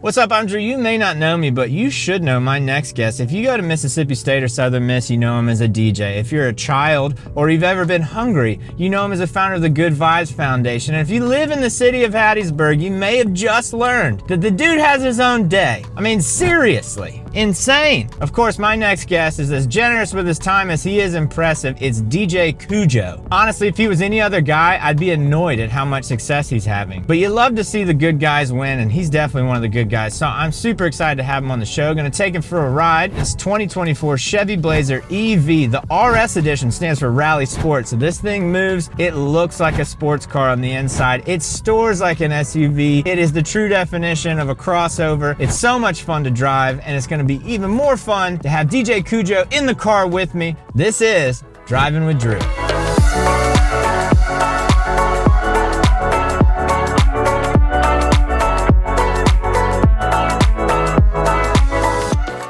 What's up, I'm Drew. You may not know me, but you should know my next guest. If you go to Mississippi State or Southern Miss, you know him as a DJ. If you're a child or you've ever been hungry, you know him as a founder of the Good Vibes Foundation. And if you live in the city of Hattiesburg, you may have just learned that the dude has his own day. I mean, seriously, insane. Of course, my next guest is as generous with his time as he is impressive. It's DJ Kujo. Honestly, if he was any other guy, I'd be annoyed at how much success he's having. But you love to see the good guys win, and he's definitely one of the good guys. So I'm super excited to have him on the show. Gonna take him for a ride. It's 2024 Chevy Blazer EV. The RS edition stands for Rally Sports. So this thing moves. It looks like a sports car on the inside. It stores like an SUV. It is the true definition of a crossover. It's so much fun to drive, and it's gonna be even more fun to have DJ Kujo in the car with me. This is Driving with Drew.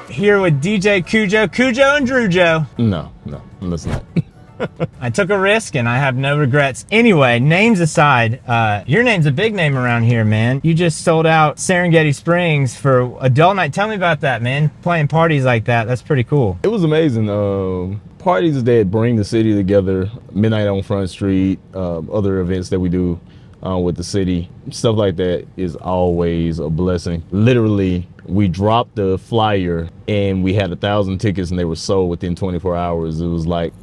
Here with DJ Kujo, Kujo and Drewjo. No, let's not. I took a risk and I have no regrets. Anyway, names aside, your name's a big name around here, man. You just sold out Serengeti Springs for Adult Night. Tell me about that, man. Playing parties like that, that's pretty cool. It was amazing. Parties that bring the city together, Midnight on Front Street, other events that we do with the city, stuff like that is always a blessing. Literally, we dropped the flyer and we had 1,000 tickets and they were sold within 24 hours. It was like,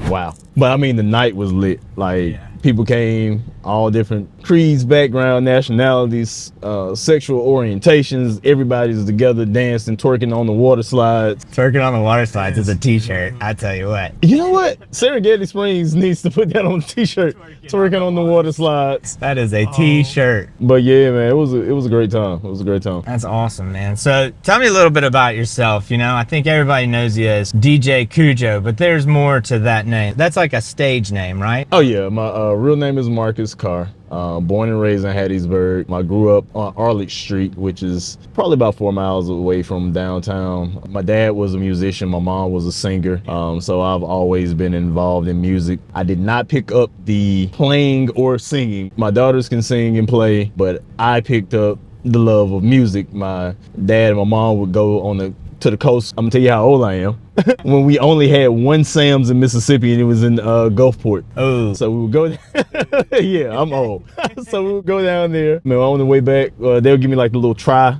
wow. But I mean, the night was lit. Like, people came, all different creeds, background, nationalities, sexual orientations. Everybody's together dancing, twerking on the water slides. Twerking on the water slides is a t-shirt, I tell you what. You know what? Serengeti Springs needs to put that on a t-shirt. Twerking on the water slides. That is a t-shirt. But yeah, man, it was a great time. It was a great time. That's awesome, man. So tell me a little bit about yourself. You know, I think everybody knows you as DJ Kujo, but there's more to that name. That's like a stage name, right? Oh yeah, my real name is Marcus Carr. Born and raised in Hattiesburg. I grew up on Arledge Street, which is probably about 4 miles away from downtown. My dad was a musician. My mom was a singer. So I've always been involved in music. I did not pick up the playing or singing. My daughters can sing and play, but I picked up the love of music. My dad and my mom would go to the coast. I'm gonna tell you how old I am. When we only had one Sam's in Mississippi and it was in Gulfport. Oh. So we would go yeah, I'm old. So we would go down there. Man, on the way back, they'll give me like the little try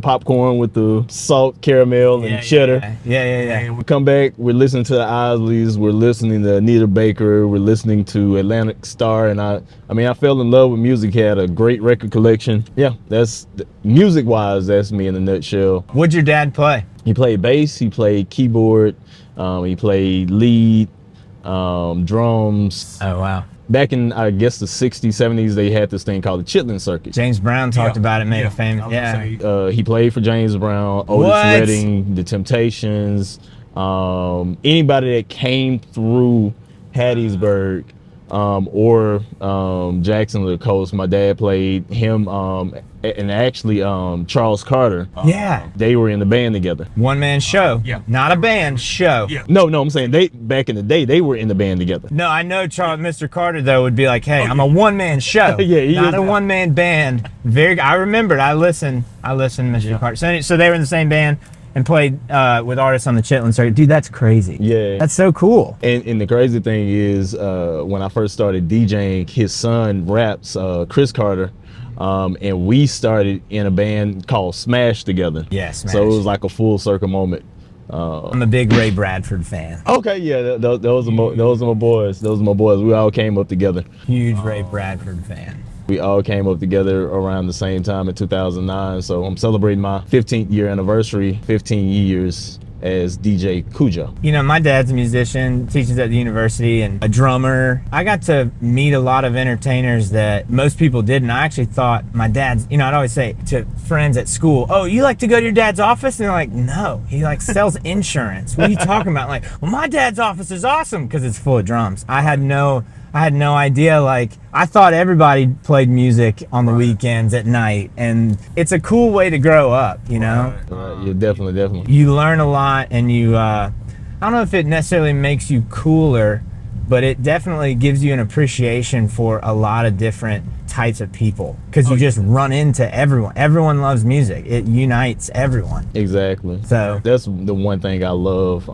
popcorn with the salt, caramel, and cheddar. Yeah. And we come back, we're listening to the Isleys, we're listening to Anita Baker, we're listening to Atlantic Star, and I fell in love with music. Had a great record collection. Yeah, that's music-wise, that's me in a nutshell. What'd your dad play? He played bass, he played keyboard, he played lead, drums. Oh, wow. Back in, I guess, the 60s, 70s, they had this thing called the Chitlin circuit. James Brown talked about it, made it famous. Yeah. He played for James Brown, Otis Redding, The Temptations, anybody that came through Hattiesburg or Jackson to the Coast. My dad played him, and actually Charles Carter. Yeah. They were in the band together. One-man show. Yeah. Not a band, show. Yeah. No, I'm saying back in the day, they were in the band together. No, I know Mr. Carter, though, would be like, hey, I'm a one-man show. Yeah, not a one-man band. I remembered. I listened to Mr. Carter. So they were in the same band and played with artists on the Chitlin circuit. Dude, that's crazy. Yeah. That's so cool. And the crazy thing is, when I first started DJing, his son raps, Chris Carter, and we started in a band called Smash together. Yeah, Smash. So it was like a full circle moment. I'm a big Ray Bradford fan. Okay, yeah, those are my boys. Those are my boys. We all came up together. Huge Ray Bradford fan. We all came up together around the same time in 2009. So I'm celebrating my 15th year anniversary, 15 years as DJ Kujo. You know, my dad's a musician, teaches at the university, and a drummer. I got to meet a lot of entertainers that most people didn't. I actually thought my dad's, I'd always say to friends at school, oh, you like to go to your dad's office? And they're like, no, he like sells insurance. What are you talking about? Like, well, my dad's office is awesome because it's full of drums. I had no idea. Like, I thought everybody played music on the weekends at night, and it's a cool way to grow up, Yeah, definitely. You learn a lot, and you, I don't know if it necessarily makes you cooler, but it definitely gives you an appreciation for a lot of different types of people, because you just run into everyone loves music. It unites everyone. Exactly. So that's the one thing I love,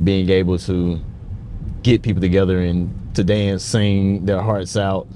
being able to get people together and to dance, sing their hearts out.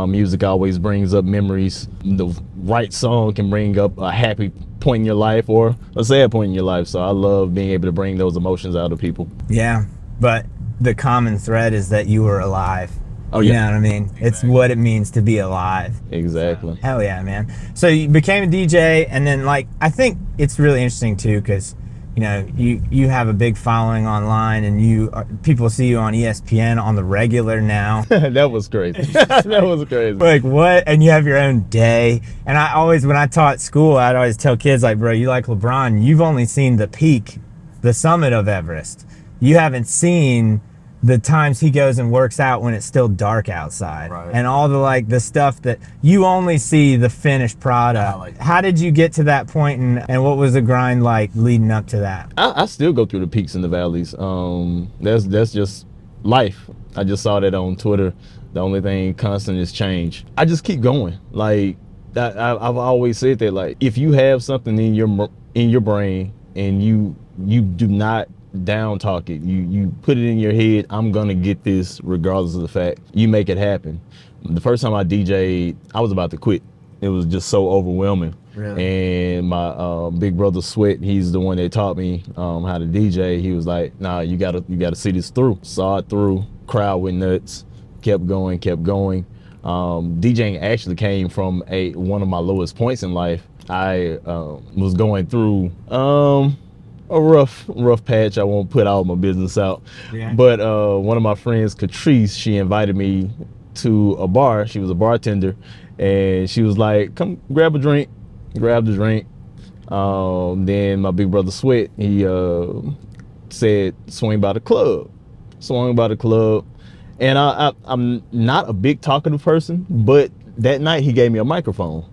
Music always brings up memories. The right song can bring up a happy point in your life or a sad point in your life. So I love being able to bring those emotions out of people. Yeah, but the common thread is that you were alive. Oh, You yeah. know what I mean? Exactly. It's what it means to be alive. Exactly. So, hell yeah, man. So you became a DJ, and then, like, I think it's really interesting too, because you know, you have a big following online, and people see you on ESPN on the regular now. That was crazy. That was crazy. Like, what? And you have your own day. And I always, when I taught school, I'd always tell kids, like, bro, you like LeBron, you've only seen the peak, the summit of Everest. You haven't seen the times he goes and works out when it's still dark outside, right, and all the stuff that you only see the finished product. How did you get to that point, and what was the grind like leading up to that? I still go through the peaks and the valleys. That's just life. I just saw that on Twitter. The only thing constant is change. I just keep going. Like I've always said that, like, if you have something in your brain and you do not down talk it, you put it in your head, I'm gonna get this regardless of the fact, you make it happen. The first time I DJ'd, I was about to quit. It was just so overwhelming. Really? And my big brother Sweat, he's the one that taught me how to DJ. He was like, nah, you gotta see this through. Saw it through, crowd went nuts, kept going. DJing actually came from one of my lowest points in life. I was going through a rough patch. I won't put all my business out. Yeah. But one of my friends, Catrice, she invited me to a bar. She was a bartender, and she was like, come grab a drink. Grabbed a drink. Then my big brother Sweat, he said, swing by the club. Swung by the club. And I'm not a big talkative person, but that night he gave me a microphone.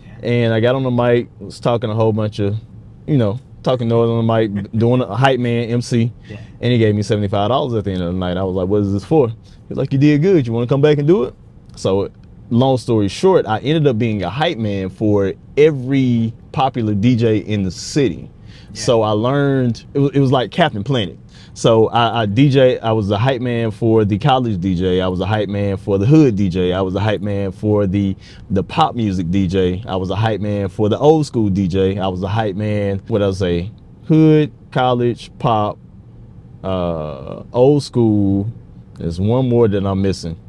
Yeah. And I got on the mic, was talking a whole bunch of, talking noise on the mic, doing a hype man MC, yeah. And he gave me $75 at the end of the night. I was like, what is this for? He was like, you did good. You want to come back and do it? So long story short, I ended up being a hype man for every popular DJ in the city. Yeah. So I learned, it was like Captain Planet. So I was a hype man for the college DJ. I was a hype man for the hood DJ. I was a hype man for the pop music DJ. I was a hype man for the old school DJ. I was a hype man, what else say? Hood, college, pop, old school. There's one more that I'm missing.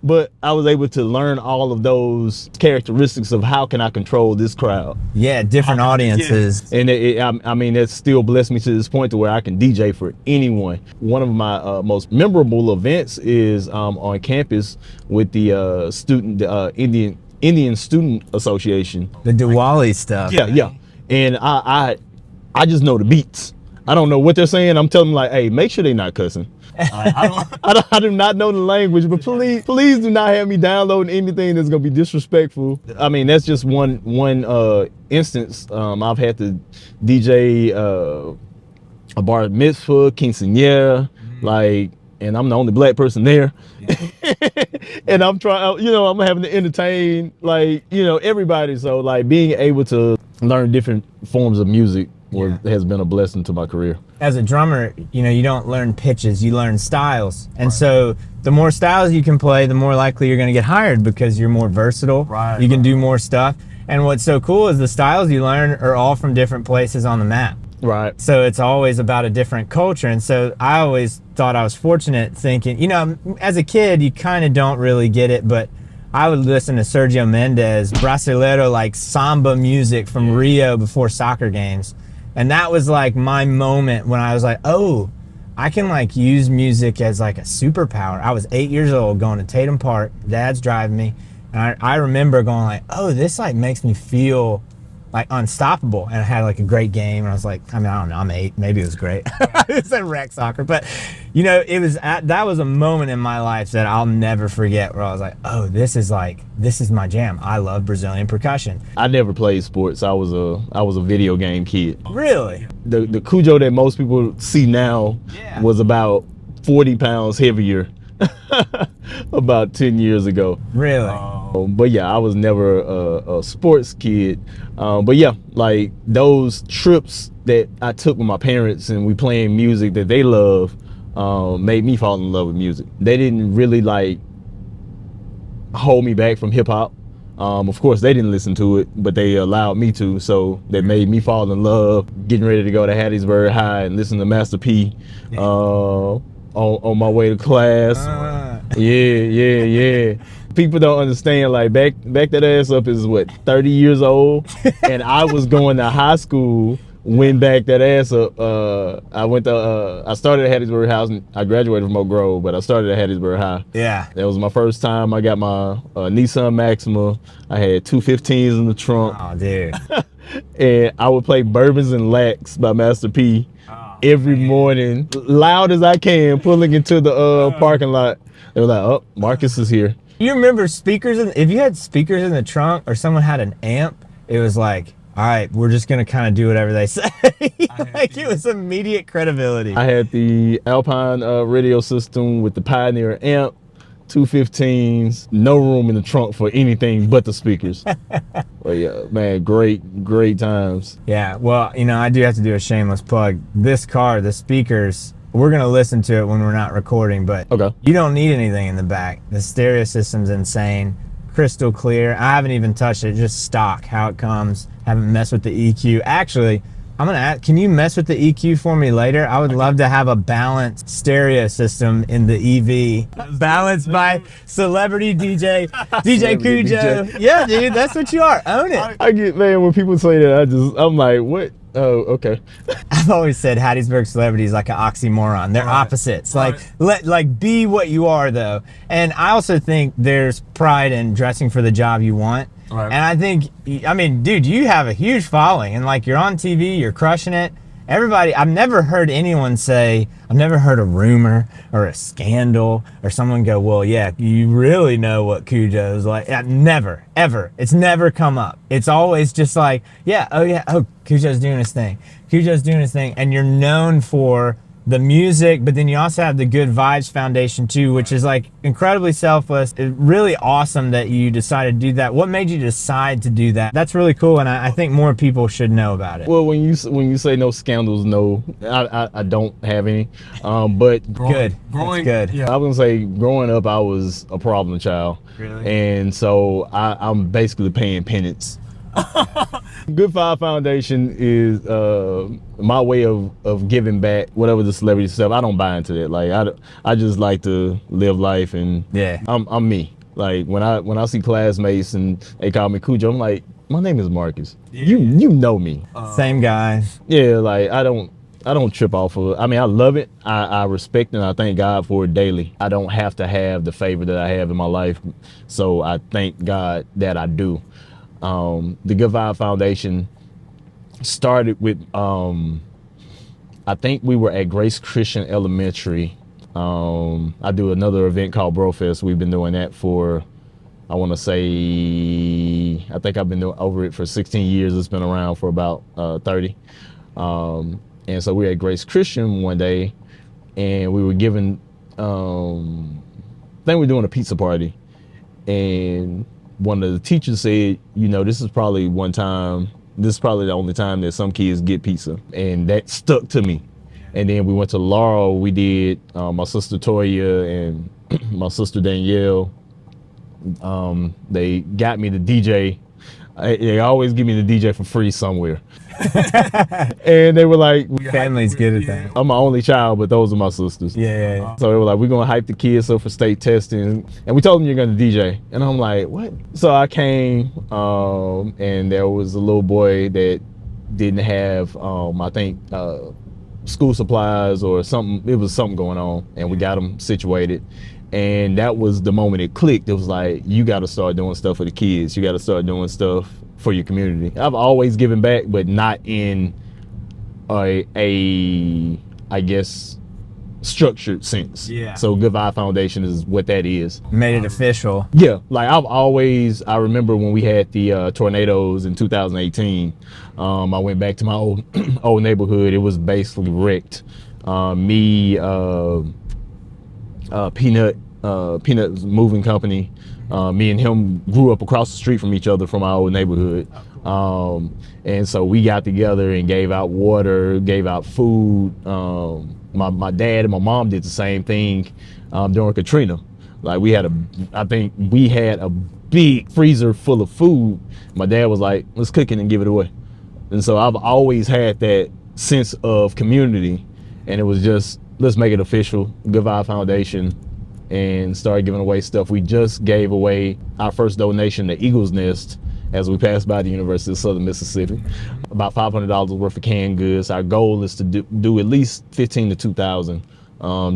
But I was able to learn all of those characteristics of how can I control this crowd. Yeah, different audiences. Yeah. And I mean, it still blessed me to this point to where I can DJ for anyone. One of my most memorable events is on campus with the Indian Student Association. The Diwali stuff. Yeah. And I just know the beats. I don't know what they're saying. I'm telling them, like, hey, make sure they're not cussing. I do not know the language, but please do not have me downloading anything that's gonna be disrespectful. I mean, that's just one instance. I've had to DJ a bar mitzvah, quinceañera, like, and I'm the only black person there. Yeah. And I'm trying, I'm having to entertain, like, everybody. So, like, being able to learn different forms of music has been a blessing to my career. As a drummer, you don't learn pitches, you learn styles. And so the more styles you can play, the more likely you're going to get hired because you're more versatile. Right. You can do more stuff. And what's so cool is the styles you learn are all from different places on the map. Right. So it's always about a different culture. And so I always thought I was fortunate thinking, as a kid, you kind of don't really get it, but I would listen to Sergio Mendes, Brasileiro, like samba music from Rio before soccer games. And that was like my moment when I was like, oh, I can like use music as like a superpower. I was 8 years old going to Tatum Park. Dad's driving me. And I remember going like, oh, this like makes me feel like unstoppable. And I had like a great game. And I was like, I don't know, I'm 8. Maybe it was great. It's a rec soccer. But, that was a moment in my life that I'll never forget where I was like, oh, this is my jam. I love Brazilian percussion. I never played sports. I was a video game kid. Really? The Kujo that most people see now was about 40 pounds heavier about 10 years ago. Really? But yeah, I was never a sports kid. But yeah, like those trips that I took with my parents and we playing music that they love made me fall in love with music. They didn't really like hold me back from hip hop. Of course, they didn't listen to it, but they allowed me to. So that made me fall in love. Getting ready to go to Hattiesburg High and listen to Master P on my way to class. Yeah. People don't understand. Like back that ass up is what, 30 years old, and I was going to high school. Went back that ass up. I started at Hattiesburg High. I graduated from Oak Grove, but I started at Hattiesburg High. Yeah. That was my first time. I got my Nissan Maxima. I had 215s in the trunk. Oh, dude. And I would play Bourbons and Lacs by Master P every morning, loud as I can, pulling into the parking lot. They were like, "Oh, Marcus is here." You remember speakers? If you had speakers in the trunk or someone had an amp, it was like, all right, we're just going to kind of do whatever they say. Like it was immediate credibility. I had the Alpine radio system with the Pioneer amp, 215s, no room in the trunk for anything but the speakers. But yeah, man, great times. Yeah, well, you know, I do have to do a shameless plug. This car, the speakers, we're going to listen to it when we're not recording, but Okay. You don't need anything in the back. The stereo system's insane. Crystal clear. I haven't even touched it, just stock, how it comes. Haven't messed with the EQ. Actually, I'm gonna ask, can you mess with the EQ for me later? I would love to have a balanced stereo system in the EV. Balanced by celebrity DJ, DJ Kujo. DJ. Yeah, dude, that's what you are. Own it. I get, man, when people say that, I'm like, what? Oh, okay. I've always said Hattiesburg celebrity is like an oxymoron. They're opposites. Like, be what you are, though. And I also think there's pride in dressing for the job you want. Right. And I think, I mean, dude, you have a huge following, and like you're on TV, you're crushing it. Everybody, I've never heard anyone say, I've never heard a rumor or a scandal or someone go, well, yeah, you really know what Kujo's like. Never, ever. It's never come up. It's always just like, oh, Kujo's doing his thing. Kujo's doing his thing. And you're known for the music, but then you also have the Good Vibes Foundation too, which is like incredibly selfless. It's really awesome that you decided to do that. What made you decide to do that? That's really cool, and I think more people should know about it. Well, when you say no scandals, no, I don't have any. But That's good. Yeah. I was gonna say, growing up, I was a problem child. Really? And so I'm basically paying penance. Good Vibe Foundation is my way of giving back whatever the celebrity stuff. I don't buy into that. Like I just like to live life, and yeah, I'm me. Like when I see classmates and they call me Kujo, I'm like, my name is Marcus. Yeah. You know me. Same guy. Yeah, like I don't trip off of it. I mean, I love it. I respect it, and I thank God for it daily. I don't have to have the favor that I have in my life, so I thank God that I do. The Good Vibe Foundation started with, I think we were at Grace Christian Elementary. I do another event called Brofest. We've been doing that for, I want to say, I think I've been doing over it for 16 years. It's been around for about 30. And so we were at Grace Christian one day, and we were given, I think we were doing a pizza party, and one of the teachers said, you know, this is probably the only time that some kids get pizza. And that stuck to me. And then we went to Laurel. We did, my sister Toya and my sister Danielle. They got me the DJ. They always give me the DJ for free somewhere. And they were like, family's good at that. I'm my only child, but those are my sisters. Yeah. So they were like, we're gonna hype the kids up for state testing, and we told them you're gonna DJ. And I'm like, what? So I came, and there was a little boy that didn't have, I think, school supplies or something. It was something going on, and we got him situated. And that was the moment it clicked. It was like, you got to start doing stuff for the kids. You got to start doing stuff for your community. I've always given back, but not in a I guess, structured sense. Yeah. So Good Vibe Foundation is what that is. Made it official. Yeah, like I remember when we had the tornadoes in 2018, I went back to my old neighborhood. It was basically wrecked. Peanut's moving company. Me and him grew up across the street from each other from our old neighborhood. And so we got together and gave out water, gave out food. My dad and my mom did the same thing during Katrina. Like I think we had a big freezer full of food. My dad was like, let's cook it and give it away. And so I've always had that sense of community, and it was just, let's make it official, Good Vibe Foundation, and start giving away stuff. We just gave away our first donation to Eagle's Nest as we passed by the University of Southern Mississippi, about $500 worth of canned goods. Our goal is to do at least 15 to 2,000,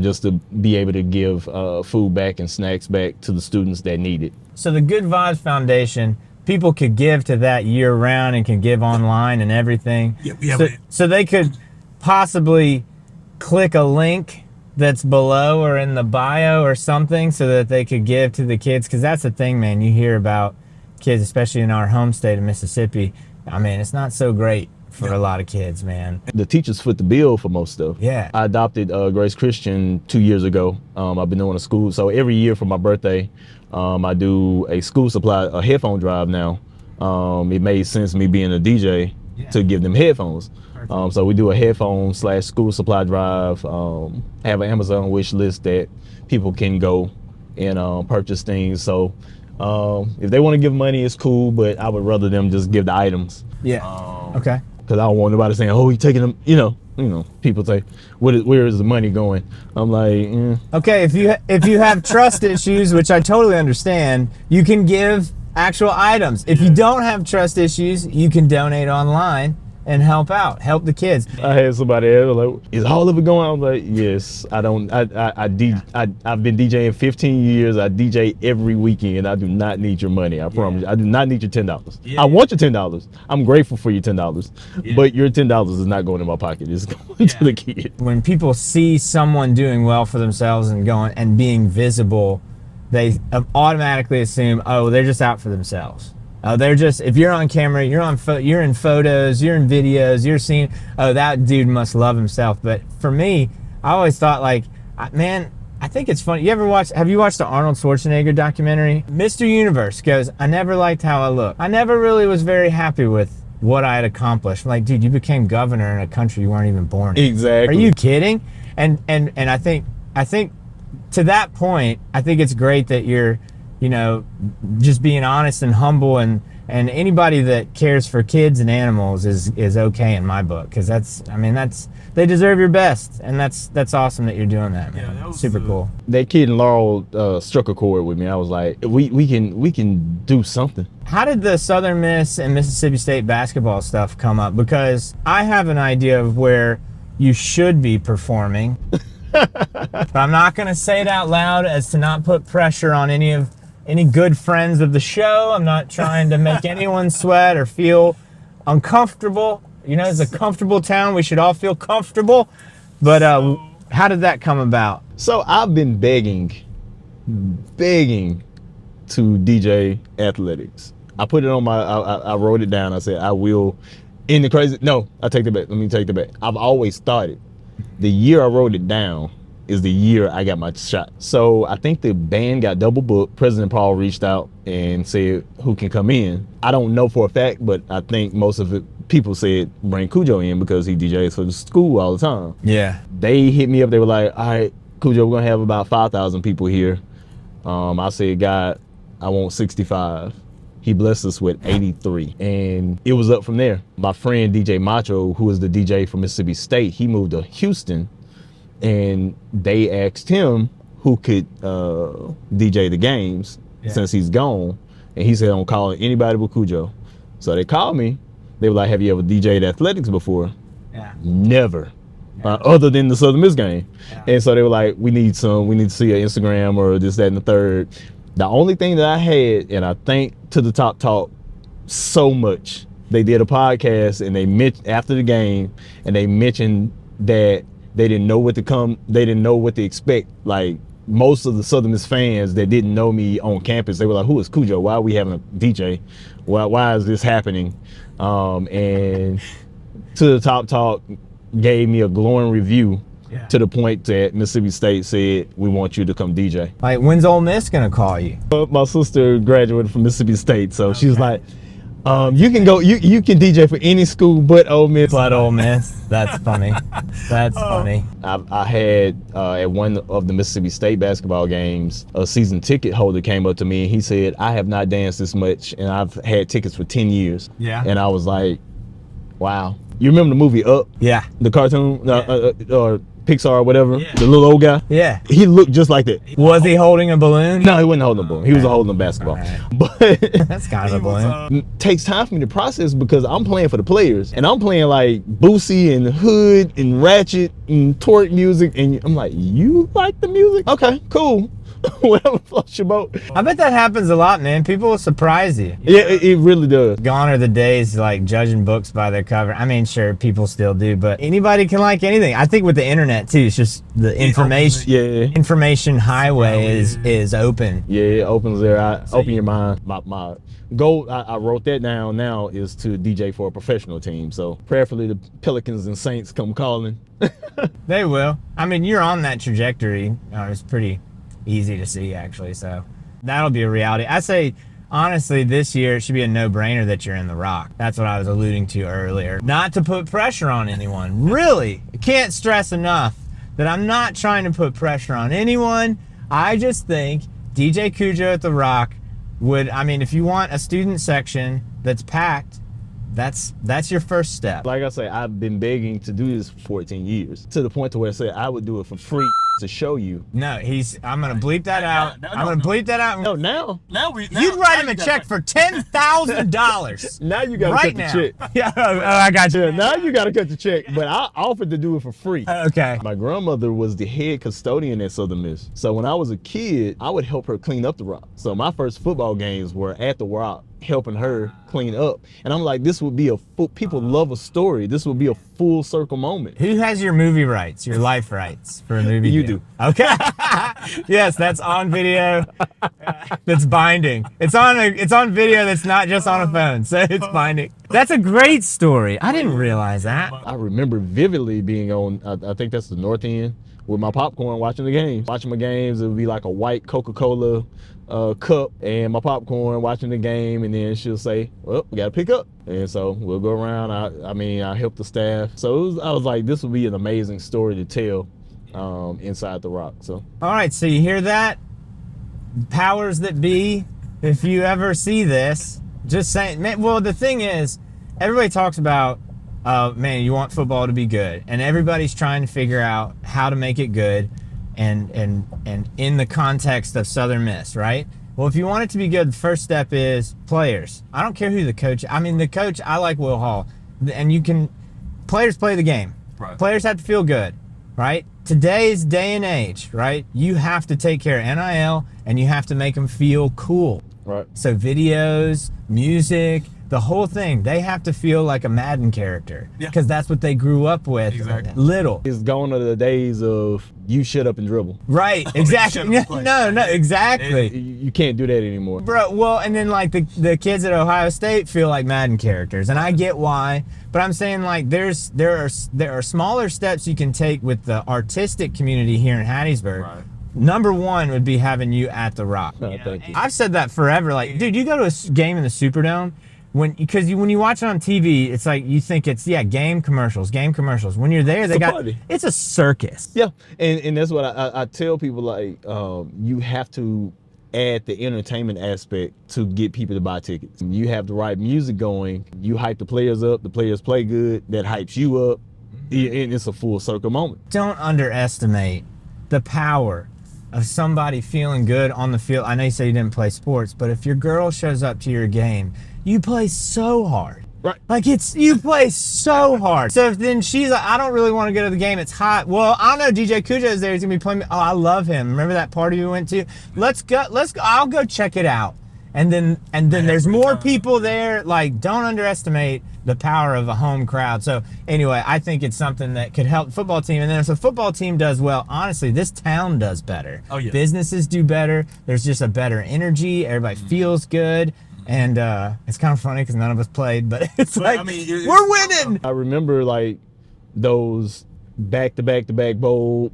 just to be able to give food back and snacks back to the students that need it. So the Good Vibes Foundation, people could give to that year round and can give online and everything. So they could possibly click a link that's below or in the bio or something so that they could give to the kids. Because that's the thing, man, you hear about kids, especially in our home state of Mississippi. I mean, it's not so great for a lot of kids, man. The teachers foot the bill for most stuff. Yeah. I adopted Grace Christian 2 years ago. I've been doing a school, so every year for my birthday, I do a school supply, a headphone drive now. It made sense, me being a DJ, to give them headphones. So we do a headphone / school supply drive, have an Amazon wish list that people can go and purchase things. So if they want to give money, it's cool, but I would rather them just give the items. Yeah. Okay. Because I don't want nobody saying, oh, he's taking them, you know, people say, where is the money going? I'm like, Okay, if you have trust issues, which I totally understand, you can give actual items. If you don't have trust issues, you can donate online and help the kids. I had somebody else like, is all of it going? I was like, yes. I've been DJing 15 years. I DJ every weekend. I do not need your money. I promise you. I do not need your $10. I want your $10. I'm grateful for your $10, but your $10 is not going in my pocket. It's going to the kids. When people see someone doing well for themselves and going and being visible, they automatically assume, oh, they're just out for themselves. They're just, if you're on camera, you're in photos, you're in videos, you're seeing, oh, that dude must love himself. But for me, I always thought, like, man, I think it's funny. Have you watched the Arnold Schwarzenegger documentary? Mr. Universe goes, I never liked how I looked. I never really was very happy with what I had accomplished. I'm like, dude, you became governor in a country you weren't even born in. Exactly. Are you kidding? And I think to that point, I think it's great that you're, just being honest and humble, and anybody that cares for kids and animals is okay in my book, because they deserve your best, and that's awesome that you're doing that, man. Yeah, super cool. That kid in Laurel struck a chord with me. I was like, we can do something. How did the Southern Miss and Mississippi State basketball stuff come up? Because I have an idea of where you should be performing, but I'm not going to say it out loud as to not put pressure on any good friends of the show. I'm not trying to make anyone sweat or feel uncomfortable. It's a comfortable town. We should all feel comfortable. But how did that come about? So I've been begging to DJ athletics. I put it on I wrote it down. I said, I will. I take that back. Let me take that back. I've always started. The year I wrote it down is the year I got my shot. So I think the band got double booked. President Paul reached out and said, who can come in? I don't know for a fact, but I think most of it, people said bring Kujo in because he DJs for the school all the time. Yeah. They hit me up. They were like, all right, Kujo, we're gonna have about 5,000 people here. I said, God, I want 65. He blessed us with 83. And it was up from there. My friend DJ Macho, who is the DJ from Mississippi State, he moved to Houston. And they asked him who could DJ the games since he's gone. And he said, I'm calling anybody but Kujo. So they called me. They were like, have you ever DJ'd athletics before? Yeah. Never. Other than the Southern Miss game. Yeah. And so they were like, we need to see an Instagram or this, that, and the third. The only thing that I had, and I thank To The Top Talk so much, they did a podcast and they met after the game, and they mentioned that they didn't know what to expect. Like, most of the Southern Miss fans that didn't know me on campus, they were like, who is Kujo? Why are we having a DJ? Why is this happening? And To The Top Talk gave me a glowing review to the point that Mississippi State said, we want you to come DJ. Like, when's Ole Miss gonna call you? My sister graduated from Mississippi State, so she was like, you can go, you can DJ for any school but Ole Miss. But Ole Miss. That's funny. That's funny. I had at one of the Mississippi State basketball games, a season ticket holder came up to me and he said, I have not danced this much and I've had tickets for 10 years. Yeah. And I was like, wow. You remember the movie Up? Yeah. The cartoon, or Pixar or whatever? Yeah. The little old guy? Yeah. He looked just like that. Was he holding a balloon? No, he wasn't holding a balloon. He was holding a basketball. Right. But That's kind of a balloon. it takes time for me to process because I'm playing for the players and I'm playing like Boosie and Hood and Ratchet and Torque music, and I'm like, you like the music? Okay, cool. Whatever floats your boat. I bet that happens a lot, man. People will surprise you. Yeah, it really does. Gone are the days like judging books by their cover. I mean, sure, people still do, but anybody can like anything. I think with the internet too, it's just the information. Information highway is open. Yeah, it opens their eye, open your mind. My goal, I wrote that down now, is to DJ for a professional team. So prayerfully the Pelicans and Saints come calling. They will. I mean, you're on that trajectory. It's pretty easy to see, actually, so that'll be a reality. I say, honestly, this year it should be a no-brainer that you're in the Rock. That's what I was alluding to earlier. Not to put pressure on anyone. Really, I can't stress enough that I'm not trying to put pressure on anyone. I just think DJ Kujo at the Rock would, I mean, if you want a student section that's packed, that's your first step. Like I say, I've been begging to do this for 14 years, to the point to where I said I would do it for free to show you. No, I'm gonna bleep that out. I'm gonna bleep that out. No, now You'd write him a check for $10,000. now you gotta right cut the check. Yeah, I got you. Yeah, now you gotta cut the check. But I offered to do it for free. Okay. My grandmother was the head custodian at Southern Miss. So when I was a kid, I would help her clean up the Rock. So my first football games were at the Rock, helping her clean up. And I'm like, this would be people love a story. This would be a full circle moment. Who has your movie rights, your life rights for a movie? You deal? do. Okay. Yes, that's on video. That's binding. It's on video that's not just on a phone, so it's binding. That's a great story. I didn't realize that. I remember vividly being on, I think that's the North End, with my popcorn watching the games. Watching my games, it would be like a white Coca-Cola cup and my popcorn watching the game, and then she'll say, well, we gotta pick up. And so we'll go around. I help the staff. So I was like, this would be an amazing story to tell inside the Rock. So All right, so you hear that? Powers that be, if you ever see this, just saying, man, well, the thing is, everybody talks about, man, you want football to be good, and everybody's trying to figure out how to make it good, and in the context of Southern Miss, right? Well, if you want it to be good, the first step is players. I don't care who the coach. I mean, the coach, I like Will Hall, and players play the game. Right. Players have to feel good, right? Today's day and age, right? You have to take care of NIL, and you have to make them feel cool. right. So videos, music, the whole thing, they have to feel like a Madden character, because that's what they grew up with. Exactly. Little. It's gone are the days of you shut up and dribble. Right, exactly. No, exactly. You can't do that anymore. Bro, well, and then like the kids at Ohio State feel like Madden characters, and I get why, but I'm saying like there are smaller steps you can take with the artistic community here in Hattiesburg. Right. Number one would be having you at the Rock. Oh, thank you. I've said that forever. Like, dude, you go to a game in the Superdome, because when you watch it on TV, it's like you think it's game commercials. When you're there, it's a circus. Yeah, and that's what I tell people, like, you have to add the entertainment aspect to get people to buy tickets. You have the right music going, you hype the players up, the players play good, that hypes you up, and it's a full circle moment. Don't underestimate the power of somebody feeling good on the field. I know you say you didn't play sports, but if your girl shows up to your game, you play so hard. Right. Like you play so hard. So if then she's like, I don't really want to go to the game, it's hot. Well, I don't know, DJ Kujo is there, he's gonna be playing. Oh, I love him. Remember that party we went to? Let's go, I'll go check it out. And then there's more people there. Like, don't underestimate the power of a home crowd. So anyway, I think it's something that could help the football team. And then if the football team does well, honestly, this town does better. Oh, yeah. Businesses do better. There's just a better energy. Everybody feels good. And it's kind of funny because none of us played, but it's we're winning. I remember like those back to back to back bowl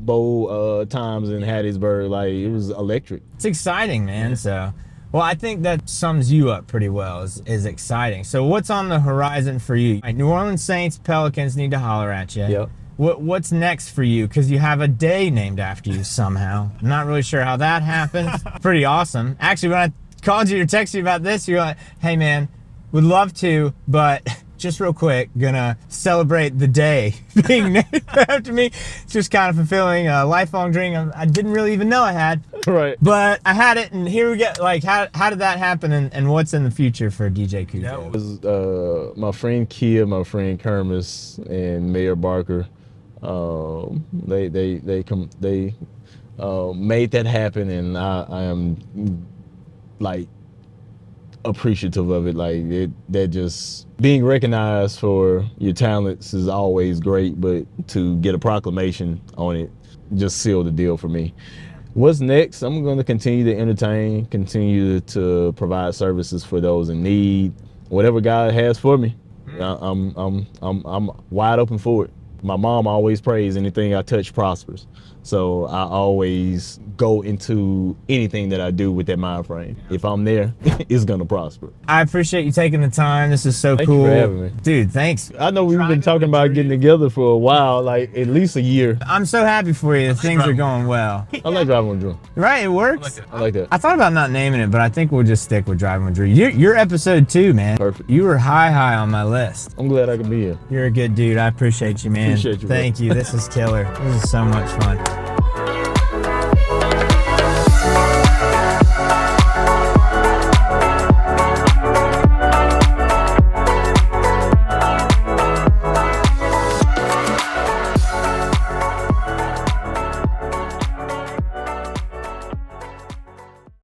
times in Hattiesburg. Like, it was electric. It's exciting, man. So, well, I think that sums you up pretty well, is exciting. So what's on the horizon for you? New Orleans Saints, Pelicans need to holler at you. Yep. What's next for you? Because you have a day named after you somehow. I'm not really sure how that happens. Pretty awesome. Actually, when I called you or texted you about this, you're like, hey man, would love to, but just real quick, gonna celebrate the day being named after me. It's just kind of fulfilling a lifelong dream I didn't really even know I had. Right. But I had it, and here we go. Like, how did that happen, and what's in the future for DJ Kujo? It was my friend Kia, my friend Kermis, and Mayor Barker. They made that happen, and I am like appreciative of it. Like, that just being recognized for your talents is always great, but to get a proclamation on it just sealed the deal for me. What's next? I'm going to continue to entertain, continue to provide services for those in need. Whatever God has for me, I'm wide open for it. My mom always prays anything I touch prospers. So I always go into anything that I do with that mind frame. If I'm there, it's gonna prosper. I appreciate you taking the time. This is so Thank cool. you for having me. Dude, thanks. I know we've been talking about getting together for a while, like at least a year. I'm so happy for you. Things are going well. I like driving with Drew. Right, it works. I like that. I thought about not naming it, but I think we'll just stick with Driving with Drew. You're episode 2, man. Perfect. You were high on my list. I'm glad I can be here. You're a good dude. I appreciate you, man. Appreciate you, bro. Thank you. This is killer. This is so much fun.